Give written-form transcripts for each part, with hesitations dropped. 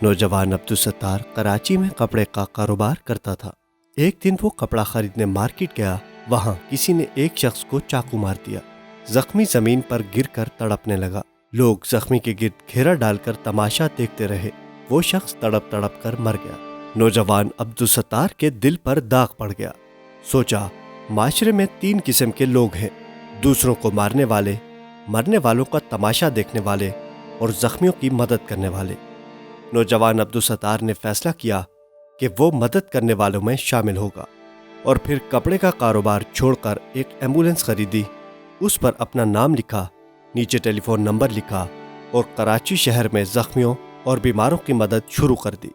نوجوان عبدالستار کراچی میں کپڑے کا کاروبار کرتا تھا۔ ایک دن وہ کپڑا خریدنے مارکیٹ گیا۔ وہاں کسی نے ایک شخص کو چاقو مار دیا۔ زخمی زمین پر گر کر تڑپنے لگا۔ لوگ زخمی کے گرد گھیرا ڈال کر تماشا دیکھتے رہے۔ وہ شخص تڑپ تڑپ کر مر گیا۔ نوجوان عبدالستار کے دل پر داغ پڑ گیا۔ سوچا، معاشرے میں 3 قسم کے لوگ ہیں: دوسروں کو مارنے والے، مرنے والوں کا تماشا دیکھنے والے اور زخمیوں کی مدد کرنے والے۔ نوجوان عبدالستار نے فیصلہ کیا کہ وہ مدد کرنے والوں میں شامل ہوگا، اور پھر کپڑے کا کاروبار چھوڑ کر ایک ایمبولینس خریدی۔ اس پر اپنا نام لکھا، نیچے ٹیلی فون نمبر لکھا اور کراچی شہر میں زخمیوں اور بیماروں کی مدد شروع کر دی۔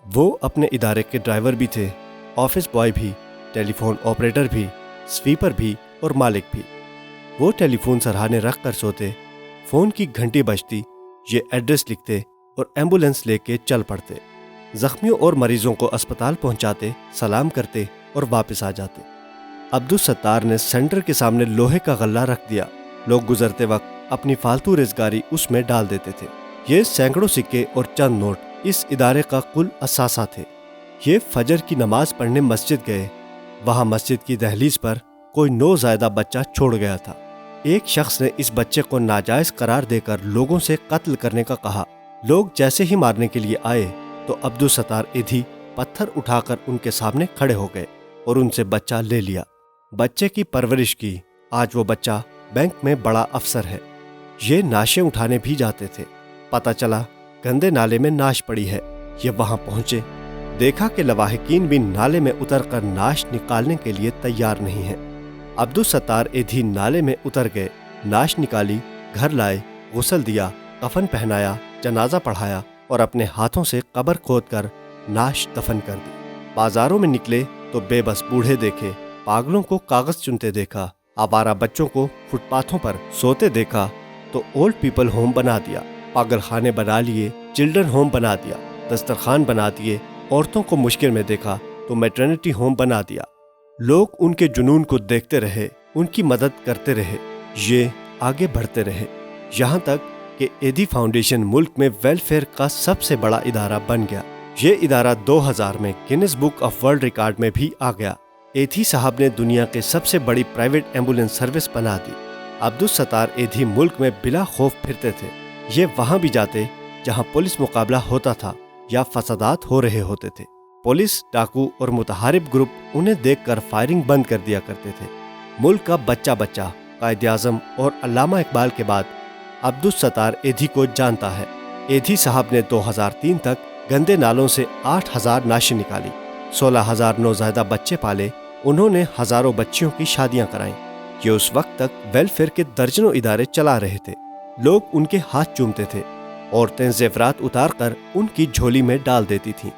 وہ اپنے ادارے کے ڈرائیور بھی تھے، آفس بوائے بھی، ٹیلی فون آپریٹر بھی، سویپر بھی اور مالک بھی۔ وہ ٹیلی فون سرہانے رکھ کر سوتے، فون کی گھنٹی بجتی، یہ ایڈریس لکھتے اور ایمبولینس لے کے چل پڑتے۔ زخمیوں اور مریضوں کو اسپتال پہنچاتے، سلام کرتے اور واپس آ جاتے۔ عبدالستار نے سینٹر کے سامنے لوہے کا غلہ رکھ دیا۔ لوگ گزرتے وقت اپنی فالتو ریزگاری اس میں ڈال دیتے تھے۔ یہ سینکڑوں سکے اور چند نوٹ اس ادارے کا کل اثاثہ تھے۔ یہ فجر کی نماز پڑھنے مسجد گئے۔ وہاں مسجد کی دہلیز پر کوئی نوزائیدہ بچہ چھوڑ گیا تھا۔ ایک شخص نے اس بچے کو ناجائز قرار دے کر لوگوں سے قتل کرنے کا کہا۔ لوگ جیسے ہی مارنے کے لیے آئے تو عبدالستار ایدھی پتھر اٹھا کر ان کے سامنے کھڑے ہو گئے اور ان سے بچہ لے لیا۔ بچے کی پرورش کی۔ آج وہ بچہ بینک میں بڑا افسر ہے۔ یہ ناشیں اٹھانے بھی جاتے تھے۔ پتہ چلا گندے نالے میں ناش پڑی ہے۔ یہ وہاں پہنچے، دیکھا کہ لواحقین بھی نالے میں اتر کر ناش نکالنے کے لیے تیار نہیں ہیں۔ عبدالستار ایدھی نالے میں اتر گئے، ناش نکالی، گھر لائے، غسل دیا، کفن پہنایا، جنازہ پڑھایا اور اپنے ہاتھوں سے قبر کھود کر ناش دفن کر دی۔ بازاروں میں نکلے تو بے بس بوڑھے دیکھے، پاگلوں کو کاغذ چنتے دیکھا، آوارہ بچوں کو فٹ پاتھوں پر سوتے دیکھا تو اولڈ پیپل ہوم بنا دیا، پاگل خانے بنا لیے، چلڈرن ہوم بنا دیا، دسترخوان بنا دیے، عورتوں کو مشکل میں دیکھا تو میٹرنٹی ہوم بنا دیا۔ لوگ ان کے جنون کو دیکھتے رہے، ان کی مدد کرتے رہے، یہ آگے بڑھتے رہے، یہاں تک کہ ایدھی فاؤنڈیشن ملک میں ویلفیئر کا سب سے بڑا ادارہ بن گیا۔ یہ ادارہ 2000 میں Guinness book of world record میں بھی آ گیا۔ ایدھی صاحب نے دنیا کے سب سے بڑی پرائیویٹ ایمبولینس سروس بنا دی۔ عبدالستار ایدھی ملک میں بلا خوف پھرتے تھے۔ یہ وہاں بھی جاتے جہاں پولیس مقابلہ ہوتا تھا یا فسادات ہو رہے ہوتے تھے۔ پولیس، ڈاکو اور متحارب گروپ انہیں دیکھ کر فائرنگ بند کر دیا کرتے تھے۔ ملک کا بچہ بچہ قائد اعظم اور علامہ اقبال کے بعد عبدالستار ایدھی کو جانتا ہے۔ ایدھی صاحب نے 2003 تک گندے نالوں سے 8000 ناشیں نکالی، 16000 نوزائیدہ بچے پالے، انہوں نے ہزاروں بچیوں کی شادیاں کرائیں۔ یہ اس وقت تک ویلفیئر کے درجنوں ادارے چلا رہے تھے۔ لوگ ان کے ہاتھ چومتے تھے، عورتیں زیورات اتار کر ان کی جھولی میں ڈال دیتی تھیں۔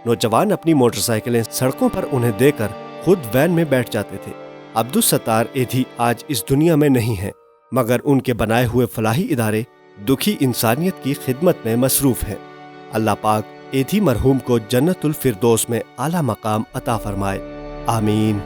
نوجوان اپنی موٹر سائیکلیں سڑکوں پر انہیں دے کر خود وین میں بیٹھ جاتے تھے۔ عبدالستار ایدھی آج اس دنیا میں نہیں ہیں، مگر ان کے بنائے ہوئے فلاحی ادارے دکھی انسانیت کی خدمت میں مصروف ہیں۔ اللہ پاک ایدھی مرحوم کو جنت الفردوس میں اعلیٰ مقام عطا فرمائے، آمین۔